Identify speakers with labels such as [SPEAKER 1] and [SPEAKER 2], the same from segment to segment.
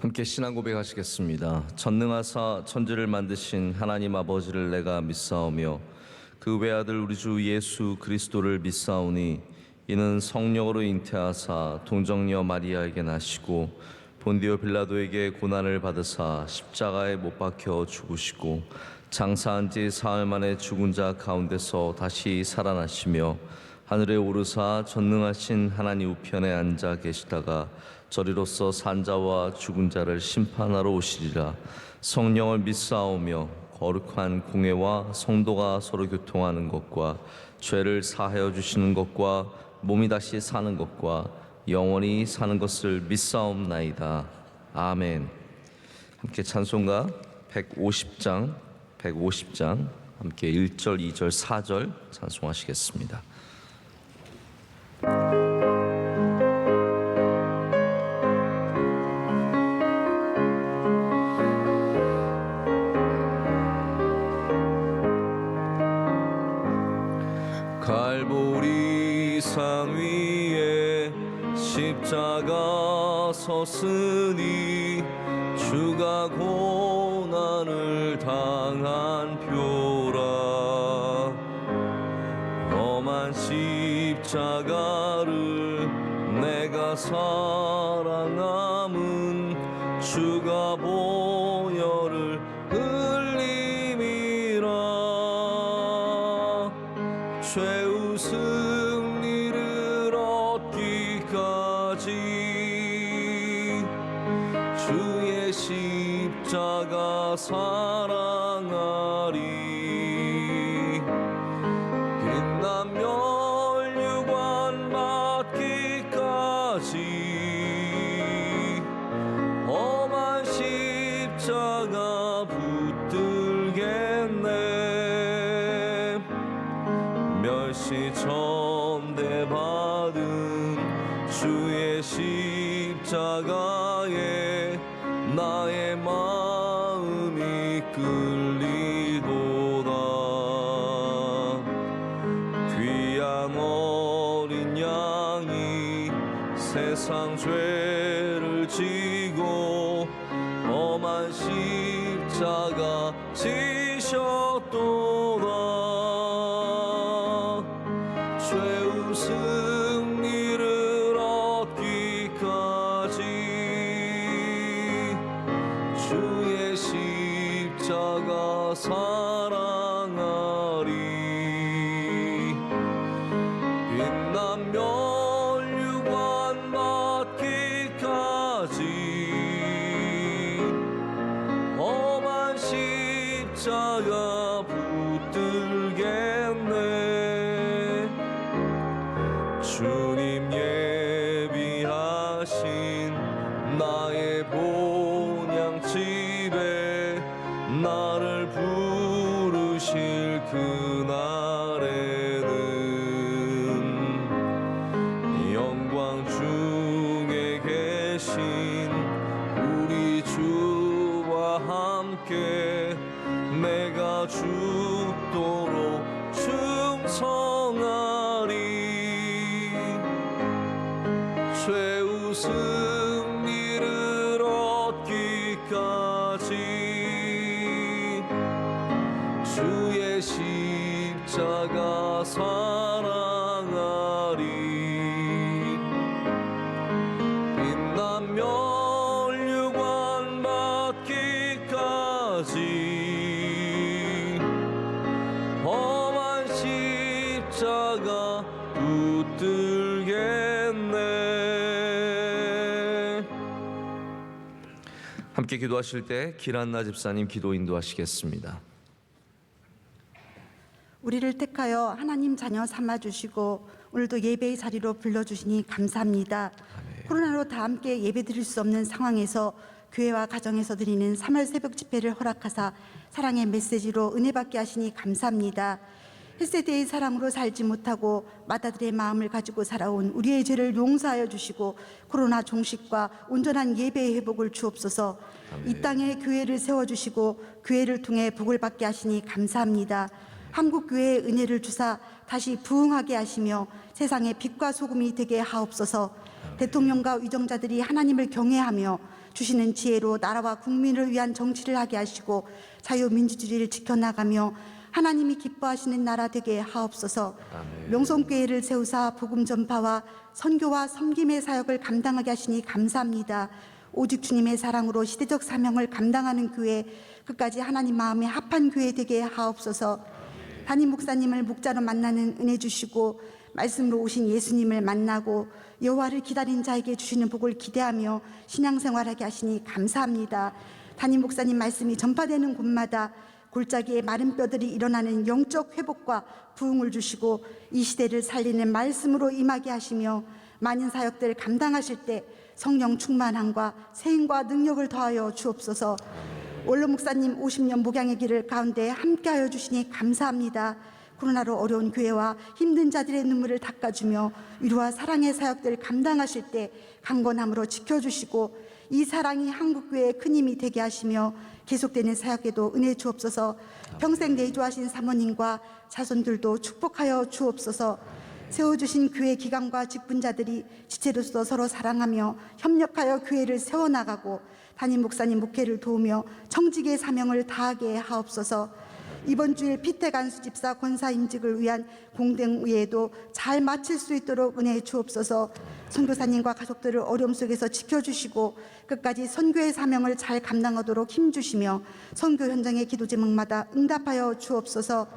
[SPEAKER 1] 함께 신앙 고백하시겠습니다. 전능하사 천지를 만드신 하나님 아버지를 내가 믿사오며 그 외아들 우리 주 예수 그리스도를 믿사오니 이는 성령으로 잉태하사 동정녀 마리아에게 나시고 본디오 빌라도에게 고난을 받으사 십자가에 못 박혀 죽으시고 장사한 지 사흘 만에 죽은 자 가운데서 다시 살아나시며 하늘에 오르사 전능하신 하나님 우편에 앉아 계시다가 저리로서 산자와 죽은 자를 심판하러 오시리라. 성령을 믿사오며 거룩한 공회와 성도가 서로 교통하는 것과 죄를 사하여 주시는 것과 몸이 다시 사는 것과 영원히 사는 것을 믿사옵나이다. 아멘. 함께 찬송가 150장 함께 1절, 2절, 4절 찬송하시겠습니다. 갈보리산 위에 십자가 섰으니 주가 고난을 당한 표라. 험한 십자가를 내가 사랑함은 주가 보혈을 흘림이라. 죄의 승리를 얻기까지 주의 십자가 사랑하리. 빛난 멸류관 받기까지 험한 십자가 붙들겠네. 멸시 천대받은 주의 십자가에 나의 마음이 끌리도다. 귀한 어린 양이 세상 죄를 지고 험한 십자가 지셨도다. 죄의 승리를 얻기까지 주의 십자가 사랑하리. 빛난 멸류관 받기까지 험한 십자가 붙들겠네. 주님 예비하신 나의 본향집에 나를 부르실 그날에는 영광 중에 계신 우리 주와 함께 내가 죽도록 충성하리. 죄의 승리를 얻기까지 주의 십자가 사랑하리. 빛난 멸류관 받기까지 험한 십자가 붙들겠네. 함께 기도하실 때 길한나 집사님 기도 인도하시겠습니다.
[SPEAKER 2] 우리를 택하여 하나님 자녀 삼아주시고 오늘도 예배의 자리로 불러주시니 감사합니다. 코로나로 다 함께 예배 드릴 수 없는 상황에서 교회와 가정에서 드리는 3월 새벽 집회를 허락하사 사랑의 메시지로 은혜 받게 하시니 감사합니다. 1세대의 사랑으로 살지 못하고 맏아들의 마음을 가지고 살아온 우리의 죄를 용서하여 주시고 코로나 종식과 온전한 예배의 회복을 주옵소서. 이 땅에 교회를 세워주시고 교회를 통해 복을 받게 하시니 감사합니다. 한국교회의 은혜를 주사 다시 부흥하게 하시며 세상의 빛과 소금이 되게 하옵소서. 대통령과 위정자들이 하나님을 경외하며 주시는 지혜로 나라와 국민을 위한 정치를 하게 하시고 자유민주주의를 지켜나가며 하나님이 기뻐하시는 나라 되게 하옵소서. 명성교회를 세우사 복음 전파와 선교와 섬김의 사역을 감당하게 하시니 감사합니다. 오직 주님의 사랑으로 시대적 사명을 감당하는 교회, 끝까지 하나님 마음에 합한 교회 되게 하옵소서. 담임 목사님을 목자로 만나는 은혜 주시고 말씀으로 오신 예수님을 만나고 여호와를 기다린 자에게 주시는 복을 기대하며 신앙생활하게 하시니 감사합니다. 담임 목사님 말씀이 전파되는 곳마다 골짜기에 마른 뼈들이 일어나는 영적 회복과 부흥을 주시고 이 시대를 살리는 말씀으로 임하게 하시며 많은 사역들 감당하실 때 성령 충만함과 세임과 능력을 더하여 주옵소서. 원로 목사님 50년 목양의 길을 가운데 함께하여 주시니 감사합니다. 코로나로 어려운 교회와 힘든 자들의 눈물을 닦아주며 위로와 사랑의 사역들 감당하실 때 강건함으로 지켜주시고 이 사랑이 한국교회의 큰 힘이 되게 하시며 계속되는 사역에도 은혜 주옵소서. 평생 내조하신 사모님과 자손들도 축복하여 주옵소서. 세워주신 교회 기관과 직분자들이 지체로서 서로 사랑하며 협력하여 교회를 세워나가고 담임 목사님 목회를 도우며 청직의 사명을 다하게 하옵소서. 이번 주일 피태간수 집사 권사임직을 위한 공동의회도 잘 마칠 수 있도록 은혜해 주옵소서. 선교사님과 가족들을 어려움 속에서 지켜주시고 끝까지 선교의 사명을 잘 감당하도록 힘주시며 선교 현장의 기도 제목마다 응답하여 주옵소서.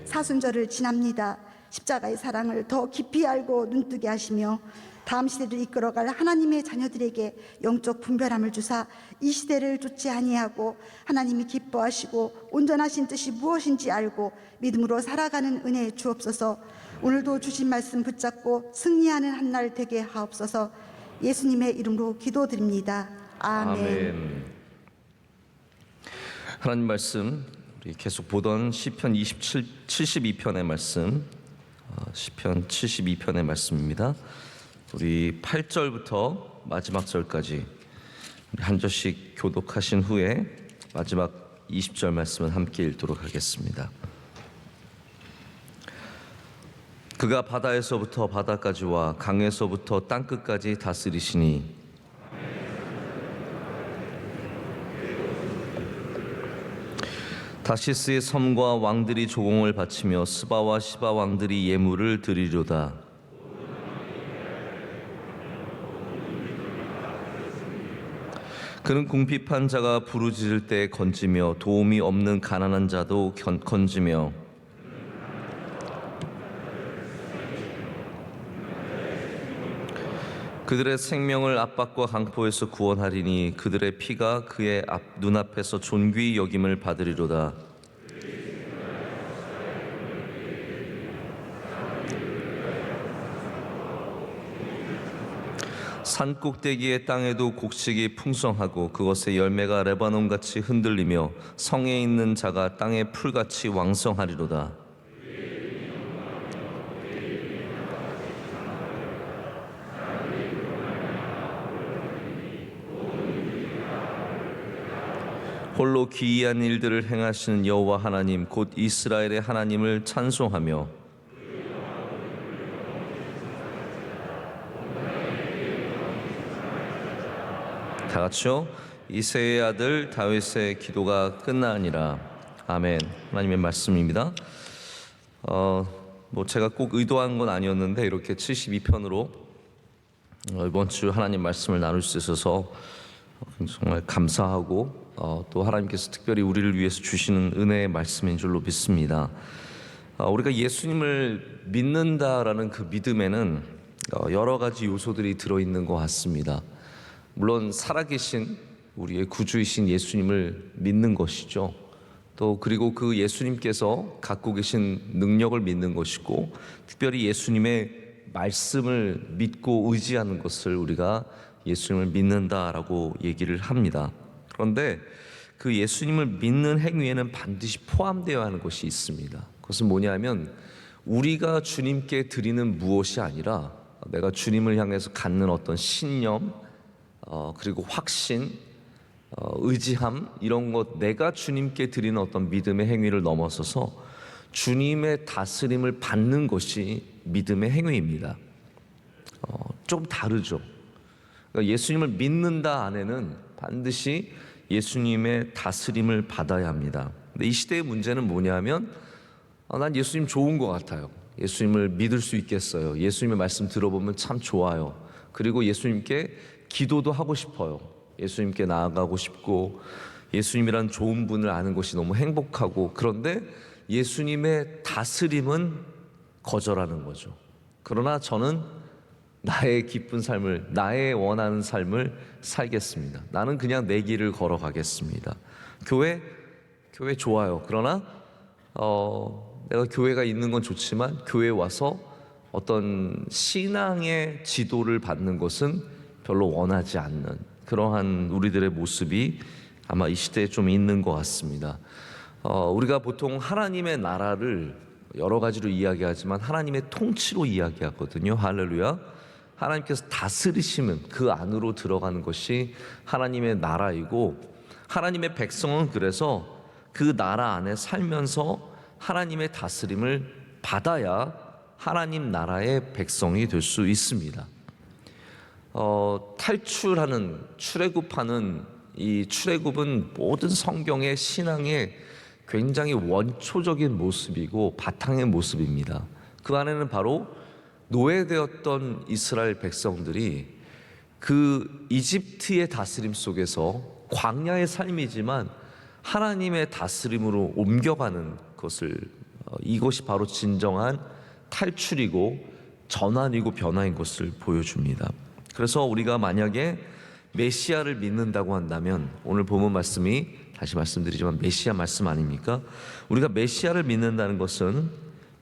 [SPEAKER 2] 사순절을 지납니다. 십자가의 사랑을 더 깊이 알고 눈뜨게 하시며 다음 시대를 이끌어갈 하나님의 자녀들에게 영적 분별함을 주사 이 시대를 좇지 아니하고 하나님이 기뻐하시고 온전하신 뜻이 무엇인지 알고 믿음으로 살아가는 은혜 주옵소서. 오늘도 주신 말씀 붙잡고 승리하는 한 날 되게 하옵소서. 예수님의 이름으로 기도드립니다. 아멘.
[SPEAKER 1] 하나님 말씀 우리 계속 보던 시편 72편의 말씀, 시편 72편의 말씀입니다. 우리 8절부터 마지막 절까지 한 절씩 교독하신 후에 마지막 20절 말씀을 함께 읽도록 하겠습니다. 그가 바다에서부터 바다까지와 강에서부터 땅끝까지 다스리시니 다시스의 섬과 왕들이 조공을 바치며 스바와 시바 왕들이 예물을 드리려다. 그는 궁핍한 자가 부르짖을 때 건지며 도움이 없는 가난한 자도 건지며 그들의 생명을 압박과 강포에서 구원하리니 그들의 피가 그의 눈앞에서 존귀히 여김을 받으리로다. 산 꼭대기의 땅에도 곡식이 풍성하고 그것의 열매가 레바논같이 흔들리며 성에 있는 자가 땅의 풀같이 왕성하리로다. 홀로 기이한 일들을 행하시는 여호와 하나님 곧 이스라엘의 하나님을 찬송하며 다 같이요. 이새의 아들 다윗의 기도가 끝나니라. 아멘. 하나님의 말씀입니다. 제가 꼭 의도한 건 아니었는데 이렇게 72편으로 이번 주 하나님 말씀을 나눌 수 있어서 정말 감사하고 또 하나님께서 특별히 우리를 위해서 주시는 은혜의 말씀인 줄로 믿습니다. 우리가 예수님을 믿는다라는 그 믿음에는 여러 가지 요소들이 들어있는 것 같습니다. 물론 살아계신 우리의 구주이신 예수님을 믿는 것이죠. 또 그리고 그 예수님께서 갖고 계신 능력을 믿는 것이고 특별히 예수님의 말씀을 믿고 의지하는 것을 우리가 예수님을 믿는다라고 얘기를 합니다. 그런데 그 예수님을 믿는 행위에는 반드시 포함되어야 하는 것이 있습니다. 그것은 뭐냐면 우리가 주님께 드리는 무엇이 아니라 내가 주님을 향해서 갖는 어떤 신념 그리고 확신, 의지함 이런 것 내가 주님께 드리는 어떤 믿음의 행위를 넘어서서 주님의 다스림을 받는 것이 믿음의 행위입니다. 좀 다르죠. 그러니까 예수님을 믿는다 안에는 반드시 예수님의 다스림을 받아야 합니다. 근데 이 시대의 문제는 뭐냐면 난 예수님 좋은 것 같아요. 예수님을 믿을 수 있겠어요. 예수님의 말씀 들어보면 참 좋아요. 그리고 예수님께 기도도 하고 싶어요. 예수님께 나아가고 싶고 예수님이란 좋은 분을 아는 것이 너무 행복하고, 그런데 예수님의 다스림은 거절하는 거죠. 그러나 저는 나의 기쁜 삶을, 나의 원하는 삶을 살겠습니다. 나는 그냥 내 길을 걸어가겠습니다. 교회 좋아요. 그러나 내가 교회가 있는 건 좋지만 교회에 와서 어떤 신앙의 지도를 받는 것은 별로 원하지 않는 그러한 우리들의 모습이 아마 이 시대에 좀 있는 것 같습니다. 우리가 보통 하나님의 나라를 여러 가지로 이야기하지만 하나님의 통치로 이야기하거든요. 할렐루야. 하나님께서 다스리시면 그 안으로 들어가는 것이 하나님의 나라이고, 하나님의 백성은 그래서 그 나라 안에 살면서 하나님의 다스림을 받아야 하나님 나라의 백성이 될 수 있습니다. 탈출하는, 출애굽하는 이 출애굽은 모든 성경의 신앙의 굉장히 원초적인 모습이고 바탕의 모습입니다. 그 안에는 바로 노예되었던 이스라엘 백성들이 그 이집트의 다스림 속에서 광야의 삶이지만 하나님의 다스림으로 옮겨가는 것을, 이것이 바로 진정한 탈출이고 전환이고 변화인 것을 보여줍니다. 그래서 우리가 만약에 메시아를 믿는다고 한다면, 오늘 본문 말씀이 다시 말씀드리지만 메시아 말씀 아닙니까? 우리가 메시아를 믿는다는 것은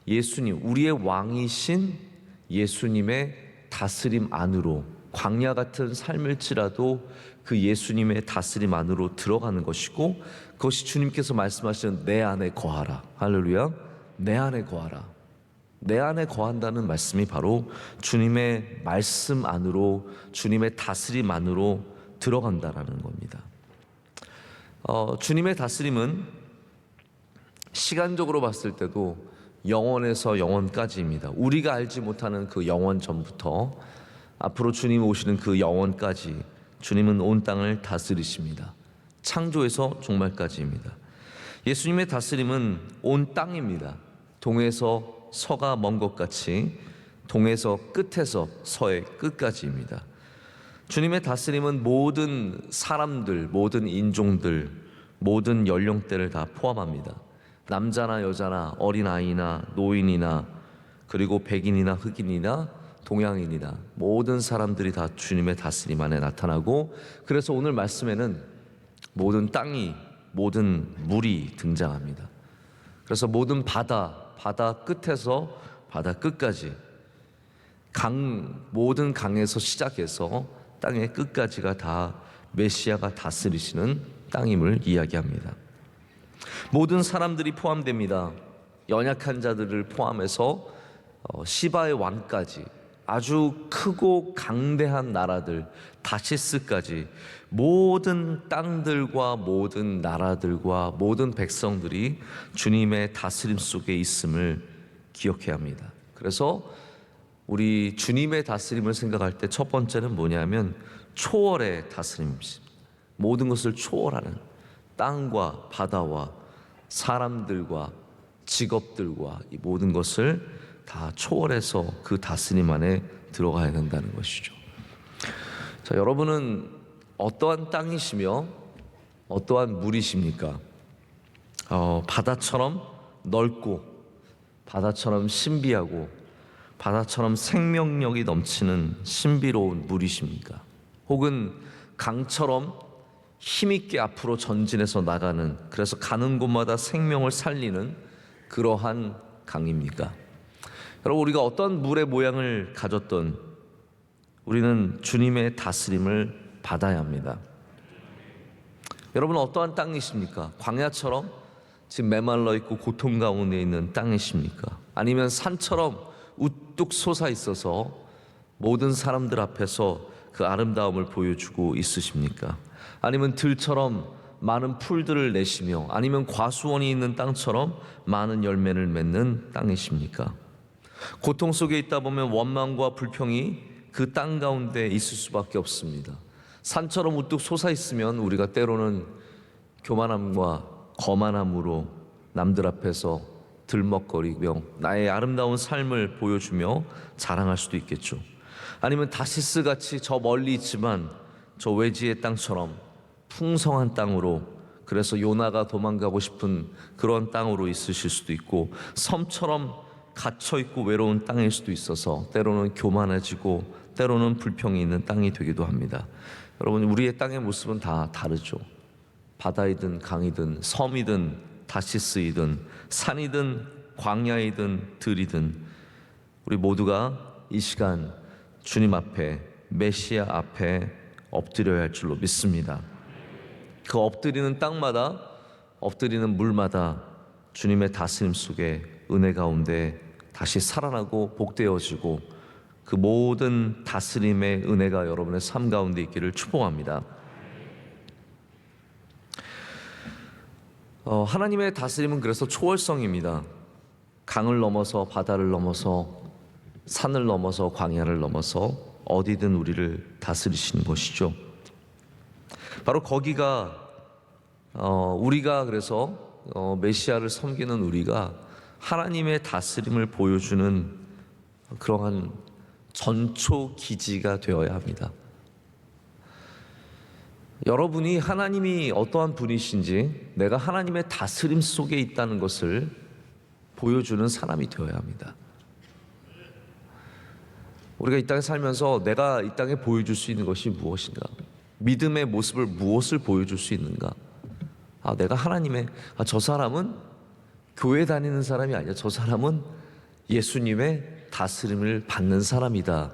[SPEAKER 1] 예수님, 우리의 왕이신 예수님의 다스림 안으로, 광야 같은 삶일지라도 그 예수님의 다스림 안으로 들어가는 것이고, 그것이 주님께서 말씀하시는 내 안에 거하라. 할렐루야. 내 안에 거하라. 내 안에 거한다는 말씀이 바로 주님의 말씀 안으로, 주님의 다스림 안으로 들어간다라는 겁니다. 주님의 다스림은 시간적으로 봤을 때도 영원에서 영원까지입니다. 우리가 알지 못하는 그 영원 전부터 앞으로 주님 오시는 그 영원까지 주님은 온 땅을 다스리십니다. 창조에서 종말까지입니다. 예수님의 다스림은 온 땅입니다. 동에서 서가 먼 것 같이 동에서 끝에서 서의 끝까지입니다. 주님의 다스림은 모든 사람들, 모든 인종들, 모든 연령대를 다 포함합니다. 남자나 여자나 어린아이나 노인이나 그리고 백인이나 흑인이나 동양인이나 모든 사람들이 다 주님의 다스림 안에 나타나고, 그래서 오늘 말씀에는 모든 땅이, 모든 물이 등장합니다. 그래서 모든 바다 끝에서 바다 끝까지, 모든 강에서 시작해서 땅의 끝까지가 다 메시아가 다스리시는 땅임을 이야기합니다. 모든 사람들이 포함됩니다. 연약한 자들을 포함해서 시바의 왕까지, 아주 크고 강대한 나라들 다시스까지, 모든 땅들과 모든 나라들과 모든 백성들이 주님의 다스림 속에 있음을 기억해야 합니다. 그래서 우리 주님의 다스림을 생각할 때 첫 번째는 뭐냐면 초월의 다스림입니다. 모든 것을 초월하는, 땅과 바다와 사람들과 직업들과 이 모든 것을 다 초월해서 그 다스림 안에 들어가야 된다는 것이죠. 자, 여러분은 어떠한 땅이시며 어떠한 물이십니까? 바다처럼 넓고 바다처럼 신비하고 바다처럼 생명력이 넘치는 신비로운 물이십니까? 혹은 강처럼 힘있게 앞으로 전진해서 나가는, 그래서 가는 곳마다 생명을 살리는 그러한 강입니까? 여러분, 우리가 어떤 물의 모양을 가졌던 우리는 주님의 다스림을 받아야 합니다. 여러분은 어떠한 땅이십니까? 광야처럼 지금 메말라 있고 고통 가운데 있는 땅이십니까? 아니면 산처럼 우뚝 솟아 있어서 모든 사람들 앞에서 그 아름다움을 보여주고 있으십니까? 아니면 들처럼 많은 풀들을 내시며, 아니면 과수원이 있는 땅처럼 많은 열매를 맺는 땅이십니까? 고통 속에 있다 보면 원망과 불평이 그 땅 가운데 있을 수밖에 없습니다. 산처럼 우뚝 솟아 있으면 우리가 때로는 교만함과 거만함으로 남들 앞에서 들먹거리며 나의 아름다운 삶을 보여주며 자랑할 수도 있겠죠. 아니면 다시스 같이 저 멀리 있지만 저 외지의 땅처럼 풍성한 땅으로, 그래서 요나가 도망가고 싶은 그런 땅으로 있으실 수도 있고, 섬처럼 갇혀있고 외로운 땅일 수도 있어서 때로는 교만해지고 때로는 불평이 있는 땅이 되기도 합니다. 여러분, 우리의 땅의 모습은 다 다르죠. 바다이든 강이든 섬이든 다시스이든 산이든 광야이든 들이든 우리 모두가 이 시간 주님 앞에, 메시아 앞에 엎드려야 할 줄로 믿습니다. 그 엎드리는 땅마다, 엎드리는 물마다 주님의 다스림 속에 은혜 가운데 다시 살아나고 복되어지고 그 모든 다스림의 은혜가 여러분의 삶 가운데 있기를 축복합니다. 하나님의 다스림은 그래서 초월성입니다. 강을 넘어서, 바다를 넘어서, 산을 넘어서, 광야를 넘어서 어디든 우리를 다스리시는 것이죠. 바로 거기가 우리가, 그래서 메시아를 섬기는 우리가 하나님의 다스림을 보여주는 그러한 전초 기지가 되어야 합니다. 여러분이 하나님이 어떠한 분이신지, 내가 하나님의 다스림 속에 있다는 것을 보여주는 사람이 되어야 합니다. 우리가 이 땅에 살면서 내가 이 땅에 보여줄 수 있는 것이 무엇인가? 믿음의 모습을 무엇을 보여줄 수 있는가? 내가 하나님의, 저 사람은 교회 다니는 사람이 아니야. 저 사람은 예수님의 다스림을 받는 사람이다.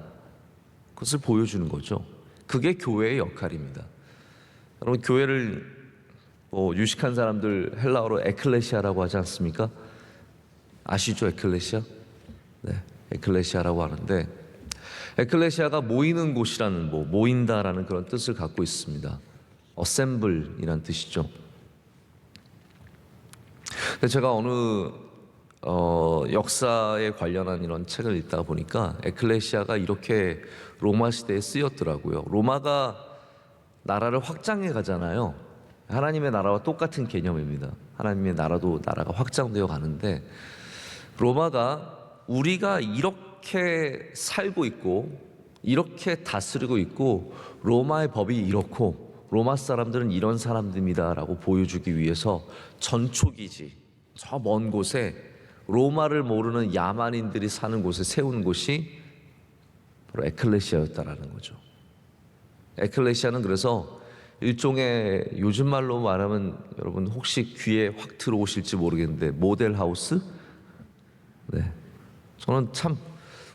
[SPEAKER 1] 그것을 보여주는 거죠. 그게 교회의 역할입니다. 여러분, 교회를 유식한 사람들 헬라어로 에클레시아라고 하지 않습니까? 아시죠? 에클레시아? 네, 에클레시아라고 하는데, 에클레시아가 모이는 곳이라는, 모인다라는 그런 뜻을 갖고 있습니다. assemble이라는 뜻이죠. 근데 제가 어느 역사에 관련한 이런 책을 읽다 보니까 에클레시아가 이렇게 로마 시대에 쓰였더라고요. 로마가 나라를 확장해 가잖아요. 하나님의 나라와 똑같은 개념입니다. 하나님의 나라가 확장되어 가는데, 로마가 우리가 이렇게 살고 있고 이렇게 다스리고 있고 로마의 법이 이렇고 로마 사람들은 이런 사람들입니다라고 보여주기 위해서 전초기지, 저 먼 곳에 로마를 모르는 야만인들이 사는 곳에 세운 곳이 바로 에클레시아였다라는 거죠. 에클레시아는 그래서 일종의, 요즘 말로 말하면 여러분 혹시 귀에 확 들어오실지 모르겠는데 모델하우스? 네, 저는 참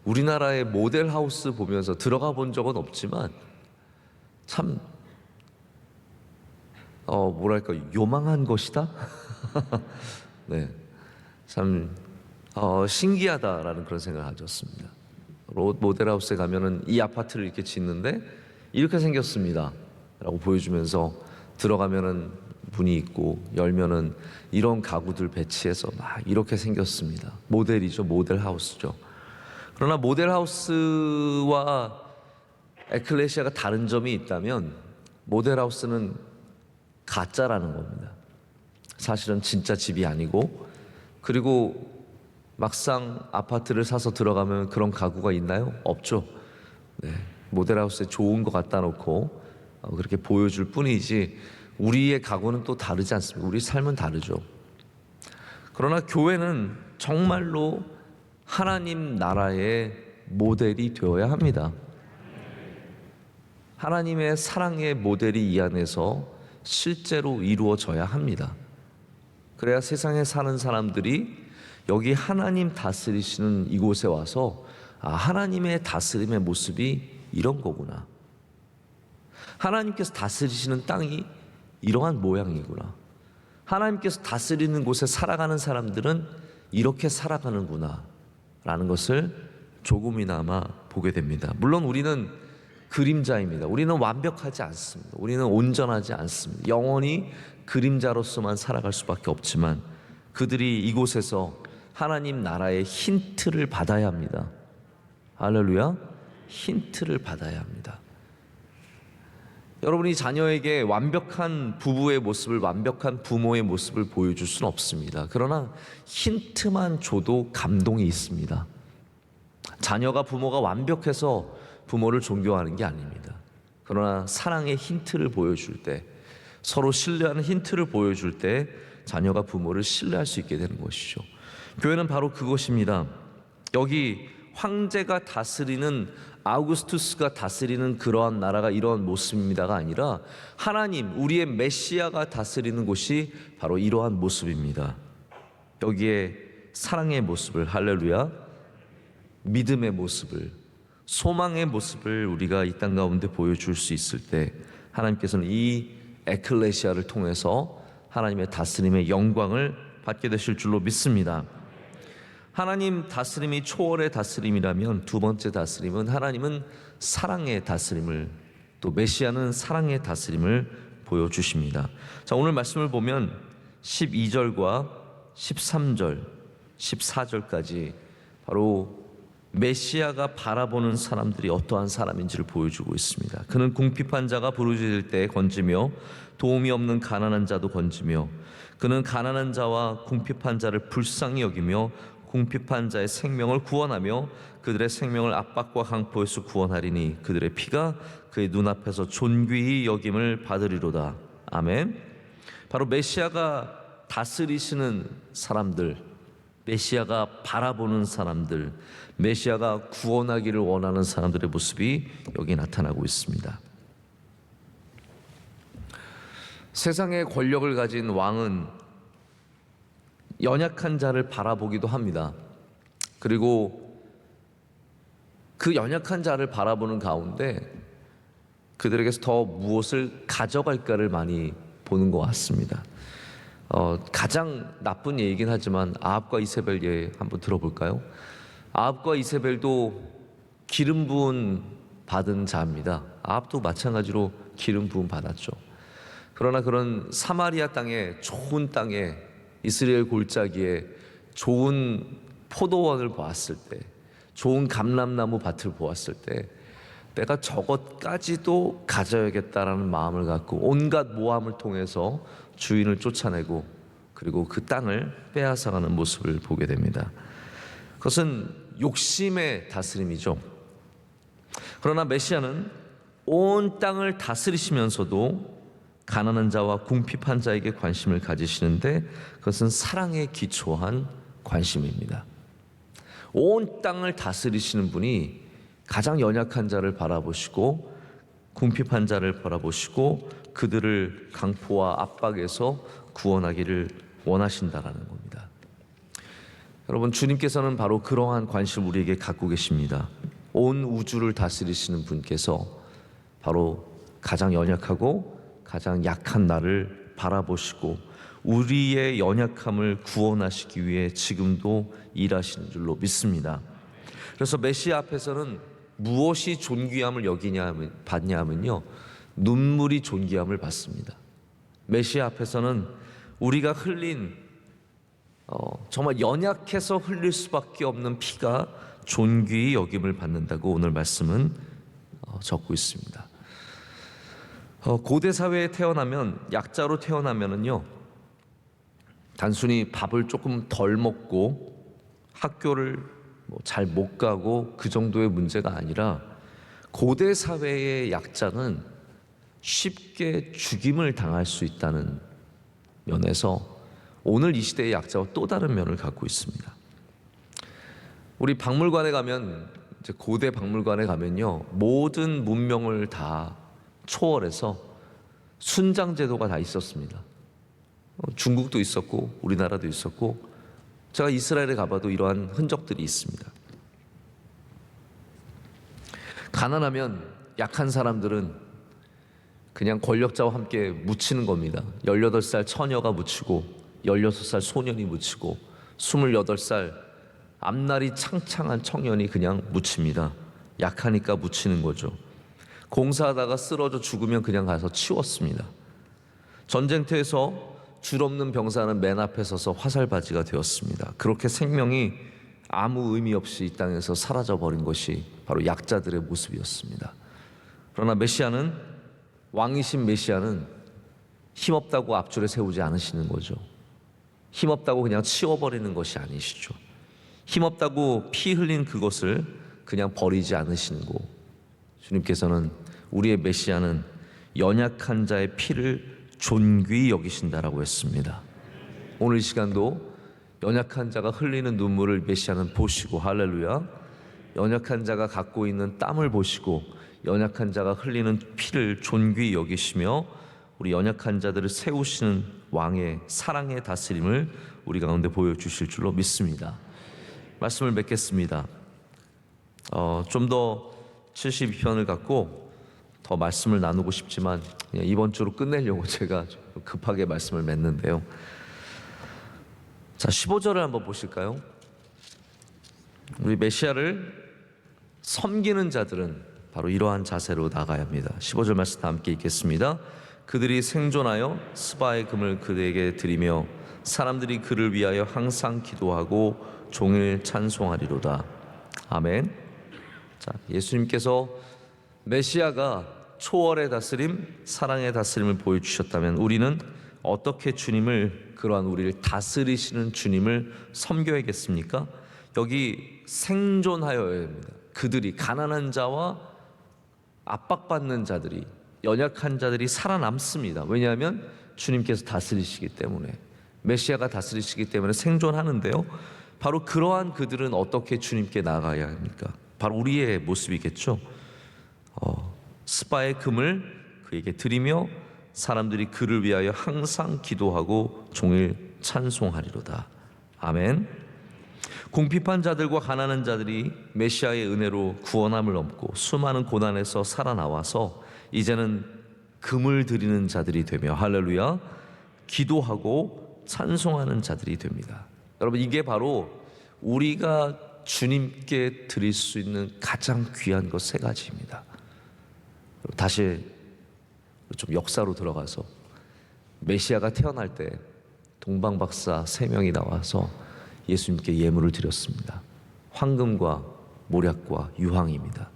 [SPEAKER 1] 우리나라의 모델하우스 보면서 들어가 본 적은 없지만 참 뭐랄까, 요망한 것이다? 네, 참 신기하다라는 그런 생각을 가졌습니다. 모델하우스에 가면은 이 아파트를 이렇게 짓는데 이렇게 생겼습니다 라고 보여주면서 들어가면은 문이 있고 열면은 이런 가구들 배치해서 막 이렇게 생겼습니다. 모델이죠. 모델하우스죠. 그러나 모델하우스와 에클레시아가 다른 점이 있다면, 모델하우스는 가짜라는 겁니다. 사실은 진짜 집이 아니고, 그리고 막상 아파트를 사서 들어가면 그런 가구가 있나요? 없죠. 네, 모델하우스에 좋은 거 갖다 놓고 그렇게 보여줄 뿐이지 우리의 가구는 또 다르지 않습니까? 우리 삶은 다르죠. 그러나 교회는 정말로 하나님 나라의 모델이 되어야 합니다. 하나님의 사랑의 모델이 이 안에서 실제로 이루어져야 합니다. 그래야 세상에 사는 사람들이 여기 하나님 다스리시는 이곳에 와서 하나님의 다스림의 모습이 이런 거구나, 하나님께서 다스리시는 땅이 이러한 모양이구나, 하나님께서 다스리는 곳에 살아가는 사람들은 이렇게 살아가는구나 라는 것을 조금이나마 보게 됩니다. 물론 우리는 그림자입니다. 우리는 완벽하지 않습니다. 우리는 온전하지 않습니다. 영원히 그림자로서만 살아갈 수밖에 없지만 그들이 이곳에서 하나님 나라의 힌트를 받아야 합니다. 할렐루야. 힌트를 받아야 합니다. 여러분이 자녀에게 완벽한 부부의 모습을, 완벽한 부모의 모습을 보여줄 수는 없습니다. 그러나 힌트만 줘도 감동이 있습니다. 자녀가 부모가 완벽해서 부모를 존경하는 게 아닙니다. 그러나 사랑의 힌트를 보여줄 때, 서로 신뢰하는 힌트를 보여줄 때 자녀가 부모를 신뢰할 수 있게 되는 것이죠. 교회는 바로 그것입니다. 여기 황제가 다스리는, 아우구스투스가 다스리는 그러한 나라가 이러한 모습입니다가 아니라 하나님, 우리의 메시아가 다스리는 곳이 바로 이러한 모습입니다. 여기에 사랑의 모습을, 할렐루야, 믿음의 모습을, 소망의 모습을 우리가 이 땅 가운데 보여줄 수 있을 때 하나님께서는 이 에클레시아를 통해서 하나님의 다스림의 영광을 받게 되실 줄로 믿습니다. 하나님 다스림이 초월의 다스림이라면 두 번째 다스림은, 하나님은 사랑의 다스림을, 또 메시아는 사랑의 다스림을 보여주십니다. 자, 오늘 말씀을 보면 12절과 13절, 14절까지 바로 메시아가 바라보는 사람들이 어떠한 사람인지를 보여주고 있습니다. 그는 궁핍한 자가 부르짖을 때 건지며 도움이 없는 가난한 자도 건지며, 그는 가난한 자와 궁핍한 자를 불쌍히 여기며 궁핍한 자의 생명을 구원하며 그들의 생명을 압박과 강포에서 구원하리니 그들의 피가 그의 눈앞에서 존귀히 여김을 받으리로다. 아멘. 바로 메시아가 다스리시는 사람들, 메시아가 바라보는 사람들, 메시아가 구원하기를 원하는 사람들의 모습이 여기 나타나고 있습니다. 세상의 권력을 가진 왕은 연약한 자를 바라보기도 합니다. 그리고 그 연약한 자를 바라보는 가운데 그들에게서 더 무엇을 가져갈까를 많이 보는 것 같습니다. 가장 나쁜 예이긴 하지만 아합과 이세벨 예 한번 들어볼까요? 아합과 이세벨도 기름 부은 받은 자입니다. 아합도 마찬가지로 기름 부은 받았죠. 그러나 그런 사마리아 땅에, 좋은 땅에, 이스라엘 골짜기에 좋은 포도원을 보았을 때, 좋은 감람나무 밭을 보았을 때 내가 저것까지도 가져야겠다라는 마음을 갖고 온갖 모함을 통해서 주인을 쫓아내고 그리고 그 땅을 빼앗아가는 모습을 보게 됩니다. 그것은 욕심의 다스림이죠. 그러나 메시아는 온 땅을 다스리시면서도 가난한 자와 궁핍한 자에게 관심을 가지시는데 그것은 사랑에 기초한 관심입니다. 온 땅을 다스리시는 분이 가장 연약한 자를 바라보시고 궁핍한 자를 바라보시고 그들을 강포와 압박에서 구원하기를 원하신다라는 겁니다. 여러분, 주님께서는 바로 그러한 관심을 우리에게 갖고 계십니다. 온 우주를 다스리시는 분께서 바로 가장 연약하고 가장 약한 나를 바라보시고 우리의 연약함을 구원하시기 위해 지금도 일하시는 줄로 믿습니다. 그래서 메시아 앞에서는 무엇이 존귀함을 받냐면요, 눈물이 존귀함을 받습니다. 메시아 앞에서는 우리가 흘린 정말 연약해서 흘릴 수밖에 없는 피가 존귀히 여김을 받는다고 오늘 말씀은 적고 있습니다. 고대 사회에 태어나면, 약자로 태어나면은요, 단순히 밥을 조금 덜 먹고 학교를 잘 못 가고 그 정도의 문제가 아니라 고대 사회의 약자는 쉽게 죽임을 당할 수 있다는 면에서 오늘 이 시대의 약자와 또 다른 면을 갖고 있습니다. 우리 박물관에 가면, 이제 고대 박물관에 가면요, 모든 문명을 다 초월해서 순장 제도가 다 있었습니다. 중국도 있었고 우리나라도 있었고, 제가 이스라엘에 가봐도 이러한 흔적들이 있습니다. 가난하면 약한 사람들은 그냥 권력자와 함께 묻히는 겁니다. 18살 처녀가 묻히고 16살 소년이 묻히고 28살 앞날이 창창한 청년이 그냥 묻힙니다. 약하니까 묻히는 거죠. 공사하다가 쓰러져 죽으면 그냥 가서 치웠습니다. 전쟁터에서 줄 없는 병사는 맨 앞에 서서 화살바지가 되었습니다. 그렇게 생명이 아무 의미 없이 이 땅에서 사라져버린 것이 바로 약자들의 모습이었습니다. 그러나 메시아는
[SPEAKER 3] 왕이신 메시아는 힘없다고 앞줄에 세우지 않으시는 거죠. 힘없다고 그냥 치워버리는 것이 아니시죠. 힘없다고 피 흘린 그것을 그냥 버리지 않으시는 거. 주님께서는 우리의 메시아는 연약한 자의 피를 존귀히 여기신다라고 했습니다. 오늘 이 시간도 연약한 자가 흘리는 눈물을 메시아는 보시고, 할렐루야, 연약한 자가 갖고 있는 땀을 보시고 연약한 자가 흘리는 피를 존귀히 여기시며 우리 연약한 자들을 세우시는 왕의 사랑의 다스림을 우리 가운데 보여주실 줄로 믿습니다. 말씀을 맺겠습니다. 좀 더 72편을 갖고 더 말씀을 나누고 싶지만 그냥 이번 주로 끝내려고 제가 급하게 말씀을 맺는데요. 자, 15절을 한번 보실까요? 우리 메시아를 섬기는 자들은 바로 이러한 자세로 나가야 합니다. 15절 말씀 다 함께 읽겠습니다. 그들이 생존하여 스바의 금을 그에게 드리며 사람들이 그를 위하여 항상 기도하고 종일 찬송하리로다. 아멘. 자, 예수님께서 메시아가 초월의 다스림, 사랑의 다스림을 보여주셨다면 우리는 어떻게 주님을, 그러한 우리를 다스리시는 주님을 섬겨야겠습니까? 여기 생존하여야 합니다. 그들이, 가난한 자와 압박받는 자들이, 연약한 자들이 살아남습니다. 왜냐하면 주님께서 다스리시기 때문에, 메시아가 다스리시기 때문에 생존하는데요, 바로 그러한 그들은 어떻게 주님께 나아가야 합니까? 바로 우리의 모습이겠죠. 스바의 금을 그에게 드리며 사람들이 그를 위하여 항상 기도하고 종일 찬송하리로다. 아멘. 궁핍한 자들과 가난한 자들이 메시아의 은혜로 구원함을 얻고 수많은 고난에서 살아나와서 이제는 금을 드리는 자들이 되며, 할렐루야, 기도하고 찬송하는 자들이 됩니다. 여러분, 이게 바로 우리가 주님께 드릴 수 있는 가장 귀한 것 세 가지입니다. 다시 좀 역사로 들어가서 메시아가 태어날 때 동방박사 3명이 나와서 예수님께 예물을 드렸습니다. 황금과 모략과 유황입니다.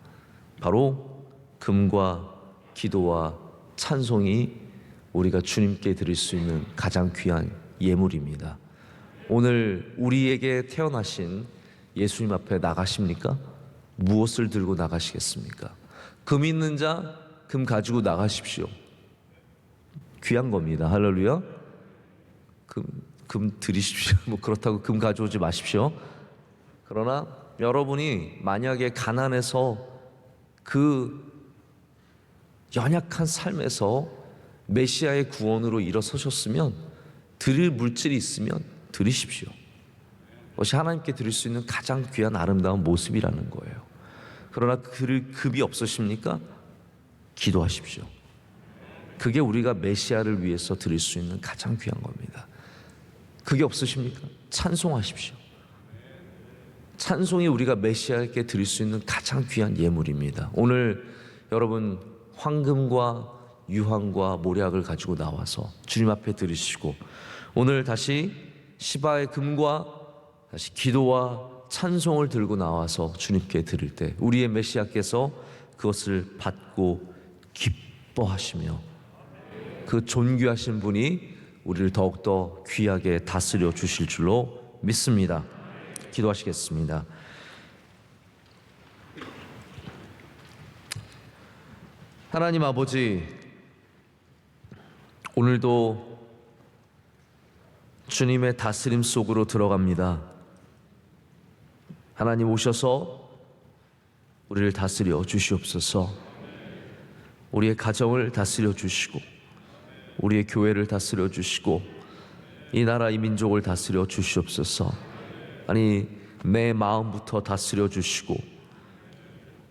[SPEAKER 3] 바로 금과 기도와 찬송이 우리가 주님께 드릴 수 있는 가장 귀한 예물입니다. 오늘 우리에게 태어나신 예수님 앞에 나가십니까? 무엇을 들고 나가시겠습니까? 금 있는 자, 금 가지고 나가십시오. 귀한 겁니다. 할렐루야. 금 드리십시오. 뭐 그렇다고 금 가져오지 마십시오. 그러나 여러분이 만약에 가난해서 그 연약한 삶에서 메시아의 구원으로 일어서셨으면 드릴 물질이 있으면 드리십시오. 그것이 하나님께 드릴 수 있는 가장 귀한 아름다운 모습이라는 거예요. 그러나 드릴 급이 없으십니까? 기도하십시오. 그게 우리가 메시아를 위해서 드릴 수 있는 가장 귀한 겁니다. 그게 없으십니까? 찬송하십시오. 찬송이 우리가 메시아에게 드릴 수 있는 가장 귀한 예물입니다. 오늘 여러분 황금과 유황과 모략을 가지고 나와서 주님 앞에 드리시고, 오늘 다시 시바의 금과 다시 기도와 찬송을 들고 나와서 주님께 드릴 때 우리의 메시아께서 그것을 받고 기뻐하시며 그 존귀하신 분이 우리를 더욱더 귀하게 다스려 주실 줄로 믿습니다. 기도하시겠습니다. 하나님 아버지, 오늘도 주님의 다스림 속으로 들어갑니다. 하나님 오셔서 우리를 다스려 주시옵소서. 우리의 가정을 다스려 주시고 우리의 교회를 다스려 주시고 이 나라 이 민족을 다스려 주시옵소서. 아니, 내 마음부터 다스려 주시고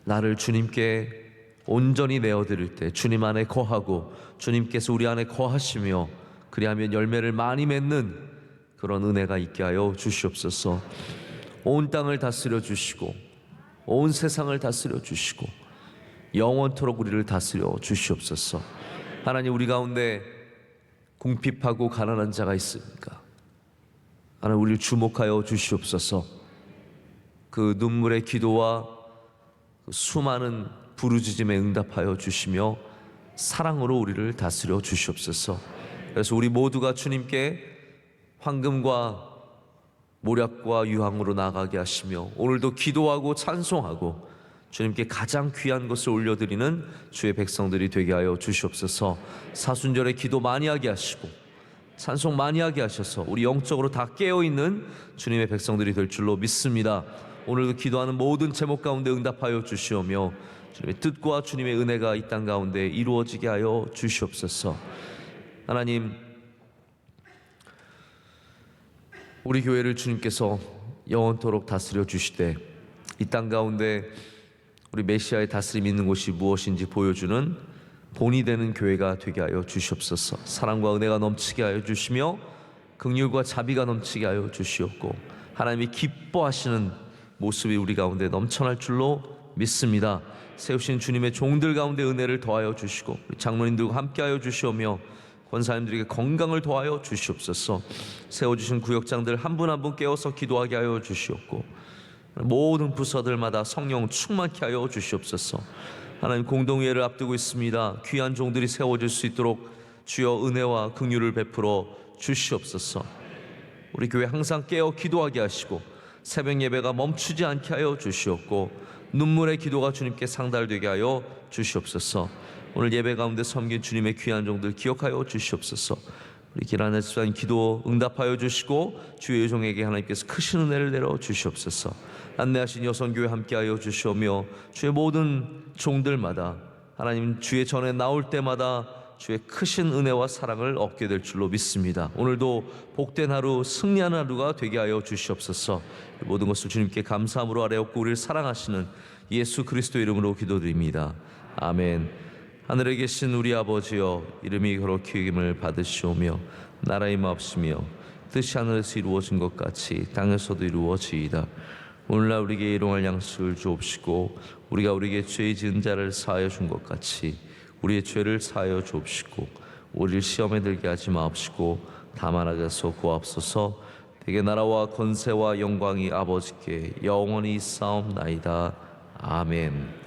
[SPEAKER 3] 나를 주님께 온전히 내어드릴 때 주님 안에 거하고 주님께서 우리 안에 거하시며 그리하면 열매를 많이 맺는 그런 은혜가 있게 하여 주시옵소서. 온 땅을 다스려 주시고 온 세상을 다스려 주시고 영원토록 우리를 다스려 주시옵소서. 하나님, 우리 가운데 궁핍하고 가난한 자가 있습니까? 하나님, 우리를 주목하여 주시옵소서. 그 눈물의 기도와 그 수많은 부르짖음에 응답하여 주시며 사랑으로 우리를 다스려 주시옵소서. 그래서 우리 모두가 주님께 황금과 모략과 유황으로 나아가게 하시며 오늘도 기도하고 찬송하고 주님께 가장 귀한 것을 올려드리는 주의 백성들이 되게 하여 주시옵소서. 사순절에 기도 많이 하게 하시고 찬송 많이 하게 하셔서 우리 영적으로 다 깨어있는 주님의 백성들이 될 줄로 믿습니다. 오늘도 기도하는 모든 제목 가운데 응답하여 주시오며 주님의 뜻과 주님의 은혜가 이 땅 가운데 이루어지게 하여 주시옵소서. 하나님, 우리 교회를 주님께서 영원토록 다스려 주시되 이 땅 가운데 우리 메시아의 다스림이 있는 곳이 무엇인지 보여주는 본이 되는 교회가 되게 하여 주시옵소서. 사랑과 은혜가 넘치게 하여 주시며 긍휼과 자비가 넘치게 하여 주시옵고 하나님이 기뻐하시는 모습이 우리 가운데 넘쳐날 줄로 믿습니다. 세우신 주님의 종들 가운데 은혜를 더하여 주시고 우리 장로님들과 함께하여 주시오며 권사님들에게 건강을 더하여 주시옵소서. 세워주신 구역장들 한 분 한 분 깨워서 기도하게 하여 주시옵고 모든 부서들마다 성령 충만케 하여 주시옵소서. 하나님, 공동회의를 앞두고 있습니다. 귀한 종들이 세워질 수 있도록 주여 은혜와 긍휼을 베풀어 주시옵소서. 우리 교회 항상 깨어 기도하게 하시고 새벽 예배가 멈추지 않게 하여 주시옵고 눈물의 기도가 주님께 상달되게 하여 주시옵소서. 오늘 예배 가운데 섬긴 주님의 귀한 종들 기억하여 주시옵소서. 우리 기란의 집사님 기도 응답하여 주시고 주의 종에게 하나님께서 크신 은혜를 내려 주시옵소서. 안내하신 여성교회 함께하여 주시오며 주의 모든 종들마다 하나님 주의 전에 나올 때마다 주의 크신 은혜와 사랑을 얻게 될 줄로 믿습니다. 오늘도 복된 하루, 승리하는 하루가 되게 하여 주시옵소서. 모든 것을 주님께 감사함으로 아뢰옵고 우리를 사랑하시는 예수 그리스도 이름으로 기도드립니다. 아멘. 하늘에 계신 우리 아버지여, 이름이 거룩히 여김을 받으시오며 나라의 마옵시며 뜻이 하늘에서 이루어진 것 같이 땅에서도 이루어지이다. 오늘날 우리에게 일용할 양식을 주옵시고 우리가 우리에게 죄 지은 자를 사하여 준 것 같이 우리의 죄를 사하여 주옵시고 우리를 시험에 들게 하지 마옵시고 다만 악에서 구하옵소서. 대개 나라와 권세와 영광이 아버지께 영원히 있사옵나이다. 아멘.